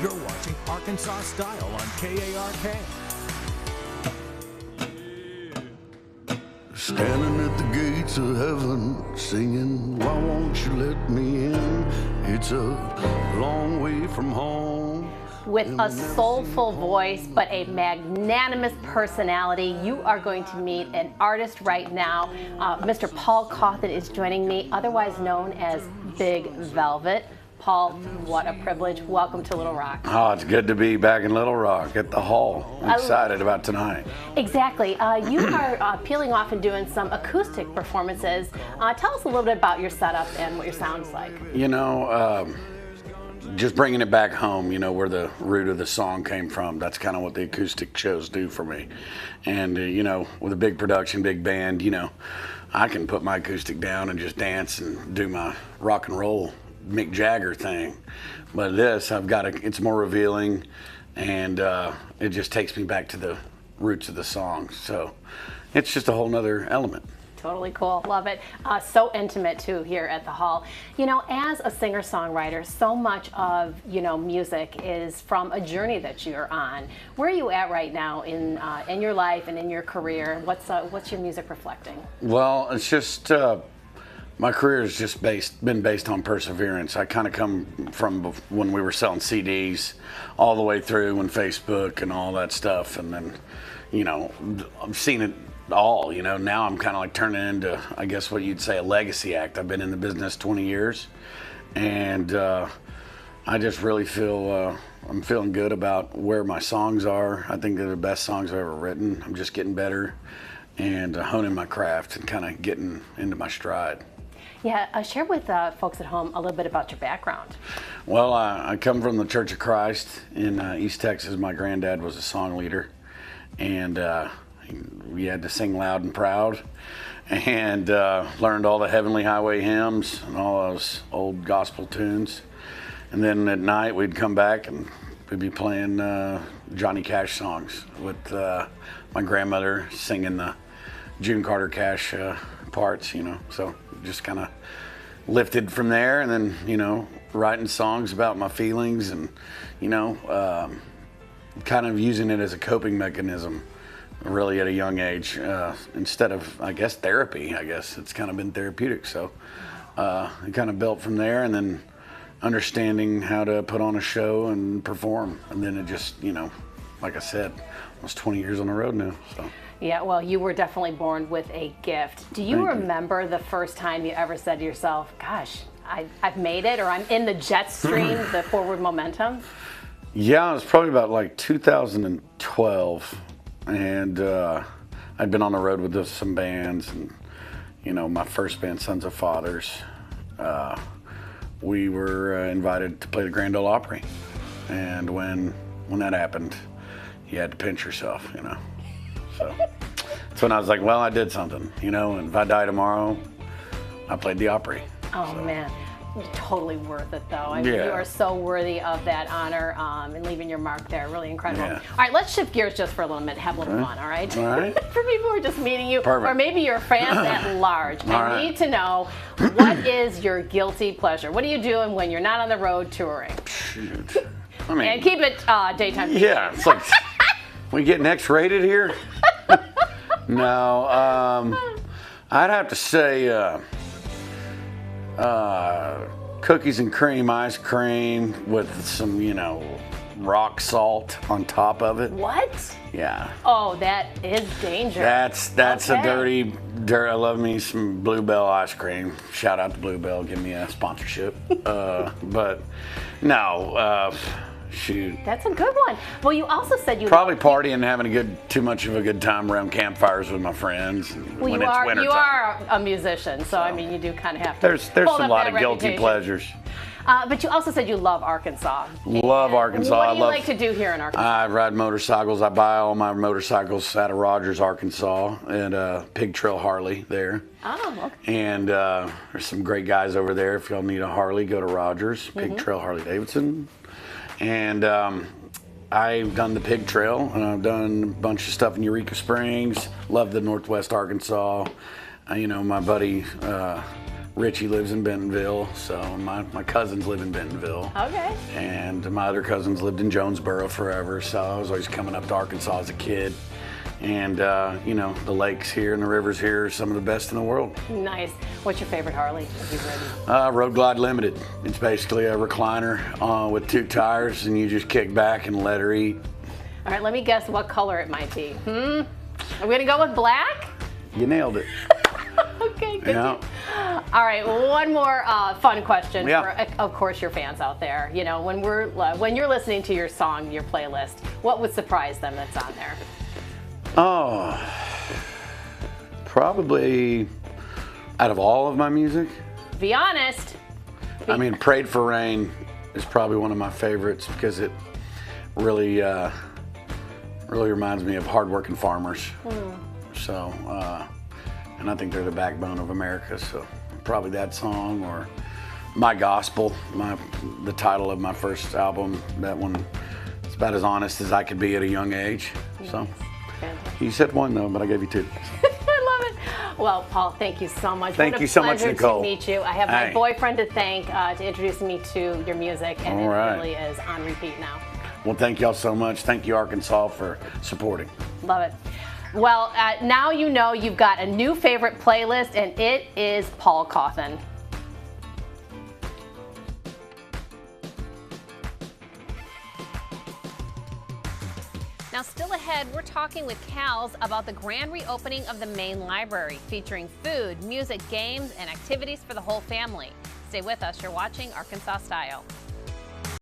You're watching Arkansas Style on KARK. Standing at the gates of heaven, singing, why won't you let me in? It's a long way from home. With a soulful voice, but a magnanimous personality, you are going to meet an artist right now. Mr. Paul Cauthen is joining me, otherwise known as Big Velvet. Paul, what a privilege. Welcome to Little Rock. Oh, it's good to be back in Little Rock at the Hall. I'm excited about tonight. Exactly. You are peeling off and doing some acoustic performances. Tell us a little bit about your setup and what your sound's like. You know, just bringing it back home, you know, where the root of the song came from. That's kind of what the acoustic shows do for me. And, you know, with a big production, big band, you know, I can put my acoustic down and just dance and do my rock and roll Mick Jagger thing, but this it's more revealing, and it just takes me back to the roots of the song, so it's just a whole nother element. Totally cool. Love it. So intimate too here at the Hall. You know, as a singer-songwriter, so much of, you know, music is from a journey that you're on. Where are you at right now in your life and in your career? What's your music reflecting? Well, it's just my career has just been based on perseverance. I kind of come from when we were selling CDs all the way through when Facebook and all that stuff. And then, you know, I've seen it all, you know. Now I'm kind of like turning into, I guess what you'd say, a legacy act. I've been in the business 20 years. And I just really feel, I'm feeling good about where my songs are. I think they're the best songs I've ever written. I'm just getting better and honing my craft and kind of getting into my stride. Yeah, share with folks at home a little bit about your background. Well, I come from the Church of Christ in East Texas. My granddad was a song leader, and we had to sing loud and proud, and learned all the Heavenly Highway hymns and all those old gospel tunes. And then at night we'd come back and we'd be playing Johnny Cash songs with my grandmother singing the June Carter Cash parts, you know, so just kind of lifted from there, and then, you know, writing songs about my feelings and, you know, kind of using it as a coping mechanism really at a young age, instead of, I guess, therapy. I guess it's kind of been therapeutic, so it kind of built from there, and then understanding how to put on a show and perform, and then it just, you know, like I said, almost 20 years on the road now, so. Yeah, well, you were definitely born with a gift. Do you remember the first time you ever said to yourself, gosh, I've made it, or I'm in the jet stream, the forward momentum? Yeah, it was probably about like 2012, and I'd been on the road with some bands, and, you know, my first band, Sons of Fathers, we were invited to play the Grand Ole Opry, and when that happened, you had to pinch yourself, you know. So that's when I was like, well, I did something, you know, and if I die tomorrow, I played the Opry. Oh, so. Man. Totally worth it, though. I mean, Yeah. you are so worthy of that honor and leaving your mark there. Really incredible. Yeah. All right, let's shift gears just for a little minute, have a little fun, all right? All right. For people who are just meeting you, Perfect. or maybe your fans at large, I right. need to know, what is your guilty pleasure? What are you doing when you're not on the road touring? Shoot. I mean, And keep it daytime. yeah, it's like, we getting X-rated here? No, I'd have to say cookies and cream ice cream with some, you know, rock salt on top of it. What? Yeah. Oh, that is dangerous. That's Okay. a dirty. I love me some Bluebell ice cream. Shout out to Bluebell, give me a sponsorship. But no, shoot. That's a good one. Well, you also said you Probably partying and having too much of a good time around campfires with my friends Well, when you it's are winter you time. are a musician, so I mean, you do kind of have to. There's hold a up lot that of guilty reputation. pleasures. But you also said you love Arkansas. Love And Arkansas. What I do you love- like to do here in Arkansas? I ride motorcycles. I buy all my motorcycles out of Rogers, Arkansas, at Pig Trail Harley there. Oh, okay. And there's some great guys over there. If y'all need a Harley, go to Rogers, Pig Trail Harley Davidson. And I've done the Pig Trail, and I've done a bunch of stuff in Eureka Springs. Love the Northwest Arkansas. You know, my buddy Richie lives in Bentonville, so my cousins live in Bentonville. Okay. And my other cousins lived in Jonesboro forever, so I was always coming up to Arkansas as a kid. And, you know, the lakes here and the rivers here are some of the best in the world. Nice. What's your favorite Harley that you've ridden? Road Glide Limited. It's basically a recliner with 2 tires, and you just kick back and let her eat. All right, let me guess what color it might be. Are we going to go with black? You nailed it. Okay, good. Yeah. All right, one more fun question Yeah. for, of course, your fans out there. You know, when you're listening to your song, your playlist, what would surprise them that's on there? Oh, probably out of all of my music. Be honest. I mean, Prayed for Rain is probably one of my favorites because it really, really reminds me of hardworking farmers. So, and I think they're the backbone of America. So, probably that song, or My Gospel, the title of my first album. That one, it's about as honest as I could be at a young age. So. Fantastic. You said one though, but I gave you 2. I love it. Well, Paul, thank you so much. Thank you so much, What a Nicole. pleasure to meet you. I have my Hey. boyfriend to thank to introduce me to your music, and All right. it really is on repeat now. Well, thank y'all so much. Thank you, Arkansas, for supporting. Love it. Well, now you know you've got a new favorite playlist, and it is Paul Cauthen. Now, still ahead, we're talking with Cal's about the grand reopening of the main library, featuring food, music, games, and activities for the whole family. Stay with us. You're watching Arkansas Style.